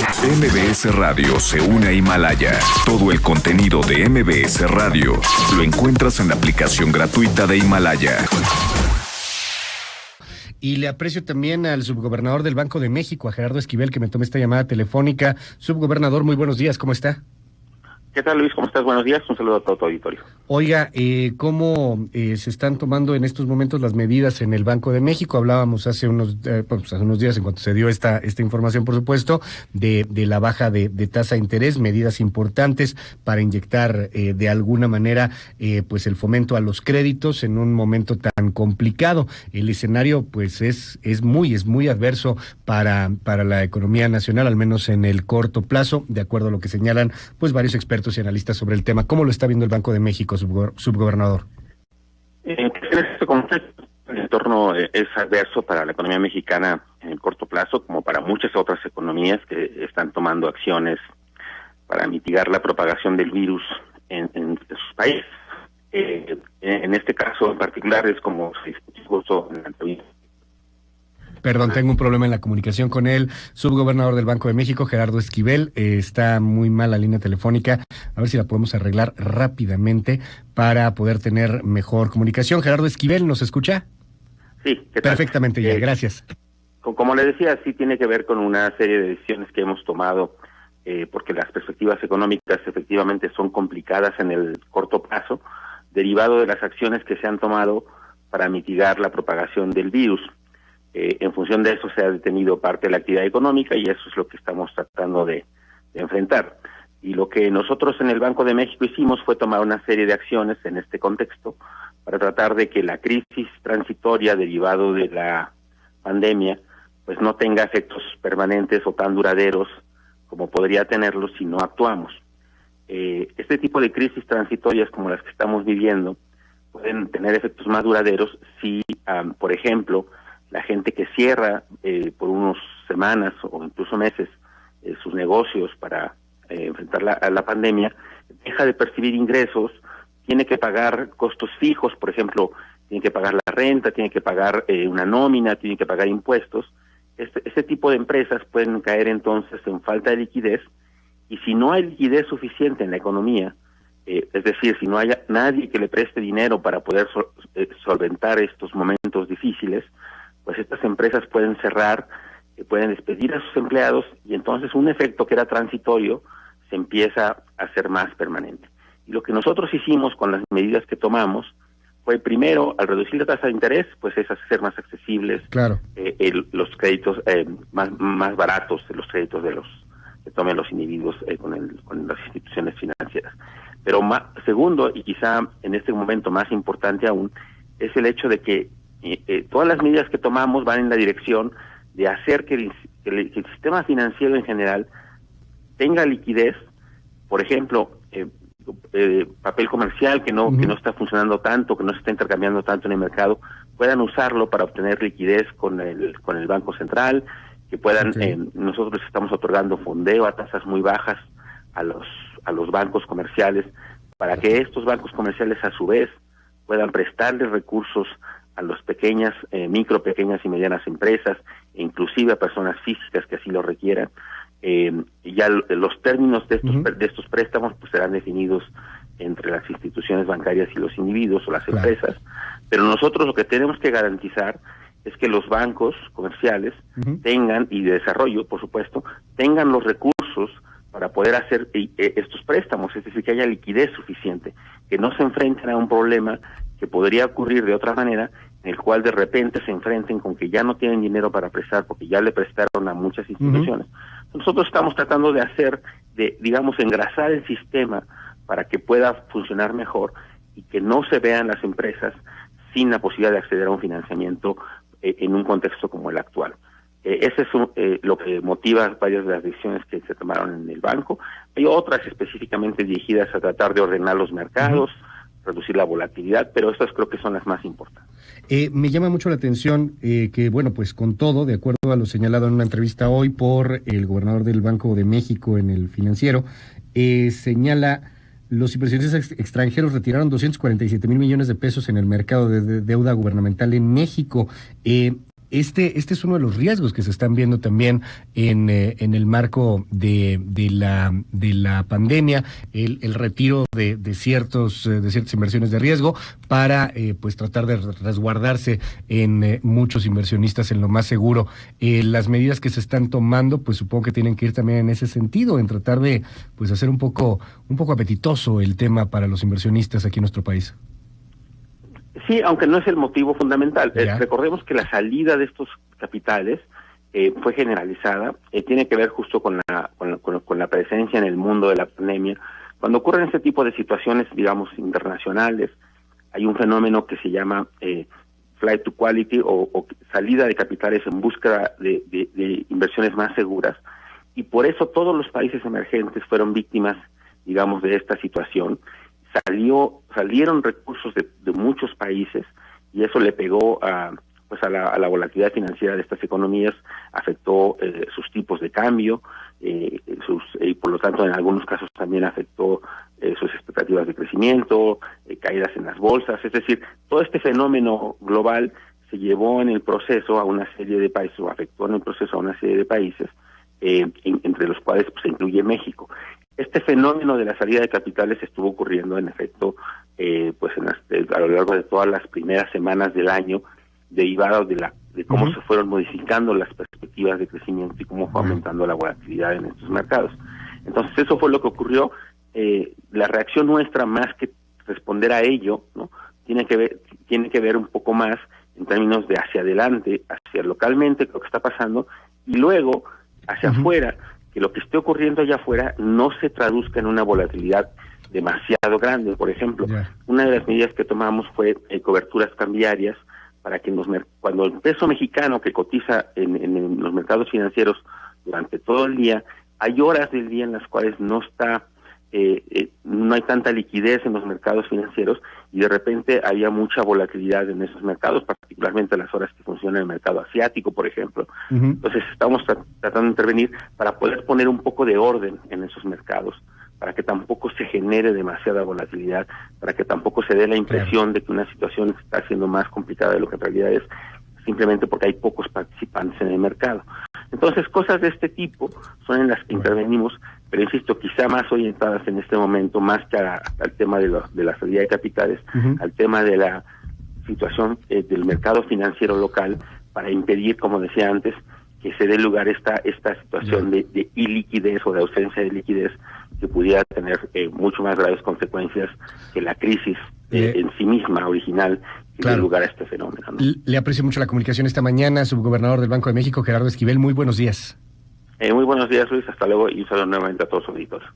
MBS Radio se une a Himalaya. Todo el contenido de MBS Radio lo encuentras en la aplicación gratuita de Himalaya. Y le aprecio también al subgobernador del Banco de México, a Gerardo Esquivel, que me tome esta llamada telefónica. Subgobernador, muy buenos días, ¿cómo está? ¿Qué tal, Luis? ¿Cómo estás? Buenos días. Un saludo a todo tu auditorio. Oiga, ¿cómo se están tomando en estos momentos las medidas en el Banco de México? Hablábamos hace unos días, en cuanto se dio esta información, por supuesto, de la baja de tasa de interés, medidas importantes para inyectar de alguna manera pues el fomento a los créditos en un momento tan complicado. El escenario pues es muy adverso para la economía nacional, al menos en el corto plazo, de acuerdo a lo que señalan pues varios expertos y analistas sobre el tema. ¿Cómo lo está viendo el Banco de México, subgobernador? En este contexto, el entorno es adverso para la economía mexicana en el corto plazo, como para muchas otras economías que están tomando acciones para mitigar la propagación del virus en sus países. En este caso en particular es como se discutió en la entrevista. Perdón, tengo un problema en la comunicación con el subgobernador del Banco de México, Gerardo Esquivel. Está muy mal la línea telefónica. A ver si la podemos arreglar rápidamente para poder tener mejor comunicación. Gerardo Esquivel, ¿nos escucha? Sí, ¿qué tal? Perfectamente, ya, gracias. Como le decía, sí tiene que ver con una serie de decisiones que hemos tomado, porque las perspectivas económicas efectivamente son complicadas en el corto plazo, derivado de las acciones que se han tomado para mitigar la propagación del virus. En función de eso se ha detenido parte de la actividad económica y eso es lo que estamos tratando de enfrentar. Y lo que nosotros en el Banco de México hicimos fue tomar una serie de acciones en este contexto para tratar de que la crisis transitoria derivado de la pandemia pues no tenga efectos permanentes o tan duraderos como podría tenerlos si no actuamos. Este tipo de crisis transitorias como las que estamos viviendo pueden tener efectos más duraderos si, por ejemplo, la gente que cierra por unas semanas o incluso meses sus negocios para enfrentar la pandemia, deja de percibir ingresos, tiene que pagar costos fijos, por ejemplo, tiene que pagar la renta, tiene que pagar una nómina, tiene que pagar impuestos. Este tipo de empresas pueden caer entonces en falta de liquidez, y si no hay liquidez suficiente en la economía, es decir, si no hay nadie que le preste dinero para poder solventar estos momentos difíciles, pues estas empresas pueden cerrar, pueden despedir a sus empleados y entonces un efecto que era transitorio se empieza a hacer más permanente. Y lo que nosotros hicimos con las medidas que tomamos fue primero, al reducir la tasa de interés, pues es hacer más accesibles los créditos más baratos, los créditos de los que tomen los individuos con las instituciones financieras. Pero segundo, y quizá en este momento más importante aún, es el hecho de que todas las medidas que tomamos van en la dirección de hacer que el sistema financiero en general tenga liquidez, por ejemplo, papel comercial que no está funcionando tanto, que no se está intercambiando tanto en el mercado, puedan usarlo para obtener liquidez con el Banco Central, que puedan, nosotros estamos otorgando fondeo a tasas muy bajas a los bancos comerciales, para que estos bancos comerciales a su vez puedan prestarles recursos a las pequeñas y medianas empresas, e inclusive a personas físicas que así lo requieran. Y ya los términos de estos préstamos pues serán definidos entre las instituciones bancarias y los individuos o las empresas, pero nosotros lo que tenemos que garantizar es que los bancos comerciales tengan, y de desarrollo por supuesto, tengan los recursos para poder hacer estos préstamos, es decir, que haya liquidez suficiente, que no se enfrenten a un problema que podría ocurrir de otra manera, en el cual de repente se enfrenten con que ya no tienen dinero para prestar porque ya le prestaron a muchas instituciones. Nosotros estamos tratando de engrasar el sistema para que pueda funcionar mejor y que no se vean las empresas sin la posibilidad de acceder a un financiamiento en un contexto como el actual. Ese es lo que motiva varias de las decisiones que se tomaron en el banco. Hay otras específicamente dirigidas a tratar de ordenar los mercados, reducir la volatilidad, pero estas creo que son las más importantes. Me llama mucho la atención que, bueno, pues con todo, de acuerdo a lo señalado en una entrevista hoy por el gobernador del Banco de México en El Financiero, señala: los inversionistas extranjeros retiraron 247 mil millones de pesos en el mercado de deuda gubernamental en México. Este es uno de los riesgos que se están viendo también en el marco de la pandemia, el retiro de ciertas inversiones de riesgo para pues tratar de resguardarse en muchos inversionistas en lo más seguro. Las medidas que se están tomando, pues supongo que tienen que ir también en ese sentido, en tratar de pues hacer un poco apetitoso el tema para los inversionistas aquí en nuestro país. Sí, aunque no es el motivo fundamental. Recordemos que la salida de estos capitales fue generalizada, tiene que ver justo con la presencia en el mundo de la pandemia. Cuando ocurren este tipo de situaciones, digamos, internacionales, hay un fenómeno que se llama flight to quality o salida de capitales en búsqueda de inversiones más seguras, y por eso todos los países emergentes fueron víctimas, digamos, de esta situación. Salieron recursos de muchos países y eso le pegó a la volatilidad financiera de estas economías, afectó sus tipos de cambio, y por lo tanto en algunos casos también afectó sus expectativas de crecimiento, caídas en las bolsas. Es decir, todo este fenómeno global se llevó en el proceso a una serie de países, o afectó en el proceso a una serie de países, entre los cuales pues, se incluye México. Este fenómeno de la salida de capitales estuvo ocurriendo en efecto a lo largo de todas las primeras semanas del año, derivado de cómo se fueron modificando las perspectivas de crecimiento y cómo fue aumentando la volatilidad en estos mercados. Entonces eso fue lo que ocurrió. La reacción nuestra, más que responder a ello, ¿no?, tiene que ver un poco más en términos de hacia adelante, hacia localmente, lo que está pasando, y luego hacia afuera, que lo que esté ocurriendo allá afuera no se traduzca en una volatilidad demasiado grande. Por ejemplo, una de las medidas que tomamos fue coberturas cambiarias para que cuando el peso mexicano que cotiza en los mercados financieros durante todo el día, hay horas del día en las cuales no hay tanta liquidez en los mercados financieros y de repente había mucha volatilidad en esos mercados, particularmente a las horas que funciona el mercado asiático, por ejemplo. Entonces estamos tratando de intervenir para poder poner un poco de orden en esos mercados, para que tampoco se genere demasiada volatilidad, para que tampoco se dé la impresión de que una situación está siendo más complicada de lo que en realidad es, simplemente porque hay pocos participantes en el mercado. Entonces, cosas de este tipo son en las que intervenimos, pero insisto, quizá más orientadas en este momento, más que al tema de la salida de capitales, al tema de la situación del mercado financiero local, para impedir, como decía antes, que se dé lugar esta situación de iliquidez o de ausencia de liquidez, que pudiera tener mucho más graves consecuencias que la crisis en sí misma original que dio lugar a este fenómeno, ¿no? Le aprecio mucho la comunicación esta mañana, subgobernador del Banco de México, Gerardo Esquivel. Muy buenos días. Muy buenos días, Luis. Hasta luego y un saludo nuevamente a todos los auditores.